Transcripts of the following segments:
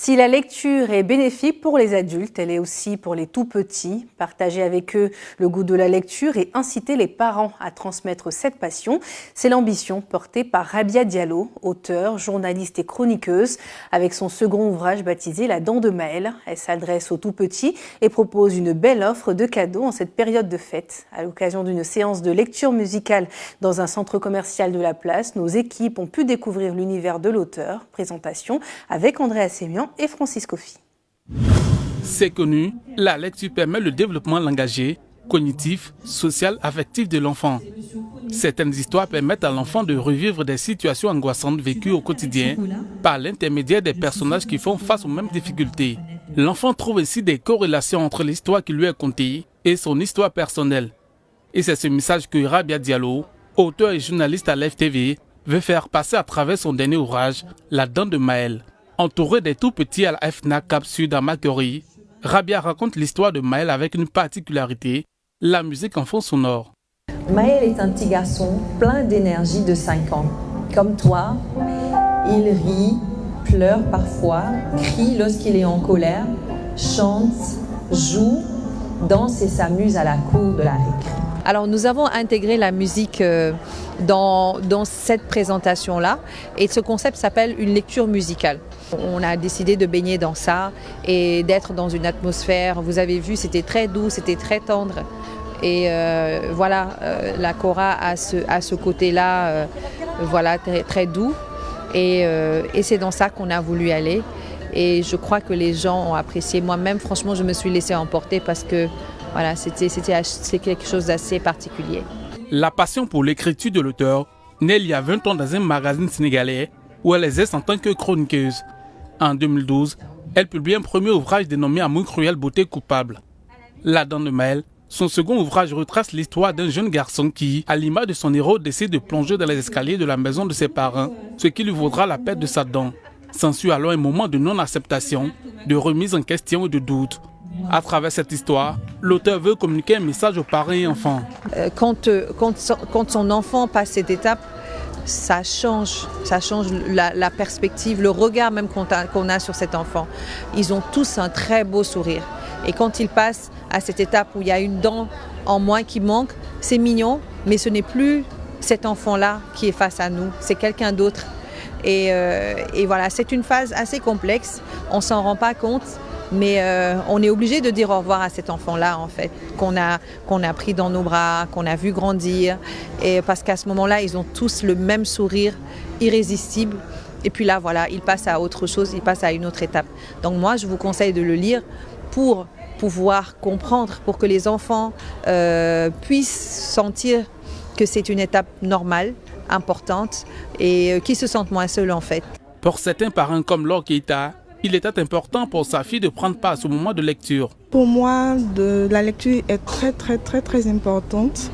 Si la lecture est bénéfique pour les adultes, elle est aussi pour les tout-petits. Partager avec eux le goût de la lecture et inciter les parents à transmettre cette passion, c'est l'ambition portée par Rabia Diallo, auteure, journaliste et chroniqueuse. Avec son second ouvrage baptisé La Dent de Maël, elle s'adresse aux tout-petits et propose une belle offre de cadeaux en cette période de fête. À l'occasion d'une séance de lecture musicale dans un centre commercial de la place, nos équipes ont pu découvrir l'univers de l'auteur. Présentation avec Andrea Sémian et Francis Kofi. C'est connu, la lecture permet le développement langagier, cognitif, social, affectif de l'enfant. Certaines histoires permettent à l'enfant de revivre des situations angoissantes vécues au quotidien par l'intermédiaire des personnages qui font face aux mêmes difficultés. L'enfant trouve ainsi des corrélations entre l'histoire qui lui est contée et son histoire personnelle. Et c'est ce message que Rabia Diallo, auteur et journaliste à l'FTV, veut faire passer à travers son dernier ouvrage, La Dent de Maël. Entouré des tout-petits à la FNAC Cap Sud à Macquarie, Rabia raconte l'histoire de Maël avec une particularité, la musique en fond sonore. Maël est un petit garçon plein d'énergie de 5 ans. Comme toi, il rit, pleure parfois, crie lorsqu'il est en colère, chante, joue, danse et s'amuse à la cour de la récré. Alors nous avons intégré la musique dans cette présentation-là et ce concept s'appelle une lecture musicale. On a décidé de baigner dans ça et d'être dans une atmosphère, vous avez vu, c'était très doux, c'était très tendre. Et la Cora a ce côté-là voilà, très, très doux et c'est dans ça qu'on a voulu aller. Et je crois que les gens ont apprécié. Moi-même, franchement, je me suis laissée emporter parce que voilà, c'est quelque chose d'assez particulier. La passion pour l'écriture de l'auteur naît il y a 20 ans dans un magazine sénégalais où elle exerce en tant que chroniqueuse. En 2012, elle publie un premier ouvrage dénommé Amour cruel, beauté coupable. La Dent de Maël, son second ouvrage retrace l'histoire d'un jeune garçon qui, à l'image de son héros, décide de plonger dans les escaliers de la maison de ses parents, ce qui lui vaudra la perte de sa dent. S'ensuit alors un moment de non-acceptation, de remise en question et de doute. À travers cette histoire, l'auteur veut communiquer un message aux parents et enfants. Quand son enfant passe cette étape, ça change la perspective, le regard même qu'on a sur cet enfant. Ils ont tous un très beau sourire. Et quand ils passent à cette étape où il y a une dent en moins qui manque, c'est mignon, mais ce n'est plus cet enfant-là qui est face à nous, c'est quelqu'un d'autre. Et voilà, c'est une phase assez complexe, on ne s'en rend pas compte, mais on est obligé de dire au revoir à cet enfant-là, en fait, qu'on a pris dans nos bras, qu'on a vu grandir, et parce qu'à ce moment-là, ils ont tous le même sourire irrésistible. Et puis là, voilà, ils passent à autre chose, ils passent à une autre étape. Donc moi, je vous conseille de le lire pour pouvoir comprendre, pour que les enfants puissent sentir que c'est une étape normale, importante, et qu'ils se sentent moins seuls, en fait. Pour certains parents comme Laure Keita, il était important pour sa fille de prendre part à ce moment de lecture. Pour moi, la lecture est très importante.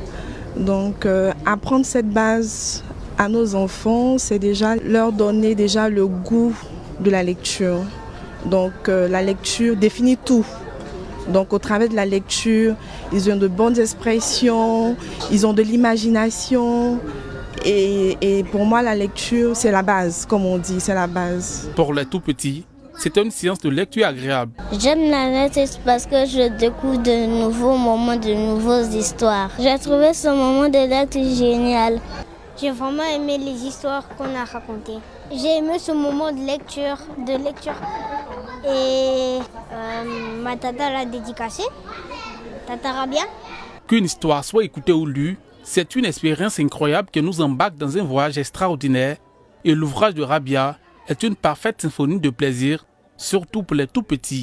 Donc, apprendre cette base à nos enfants, c'est déjà leur donner déjà le goût de la lecture. Donc, la lecture définit tout. Donc, au travers de la lecture, ils ont de bonnes expressions, ils ont de l'imagination. Et pour moi, la lecture, c'est la base, comme on dit, c'est la base. Pour les tout-petits, c'est une séance de lecture agréable. J'aime la lecture parce que je découvre de nouveaux moments, de nouvelles histoires. J'ai trouvé ce moment de lecture génial. J'ai vraiment aimé les histoires qu'on a racontées. J'ai aimé ce moment de lecture. Et ma tata l'a dédicacé, Tata Rabia. Qu'une histoire soit écoutée ou lue, c'est une expérience incroyable qui nous embarque dans un voyage extraordinaire. Et l'ouvrage de Rabia est une parfaite symphonie de plaisir, surtout pour les tout petits.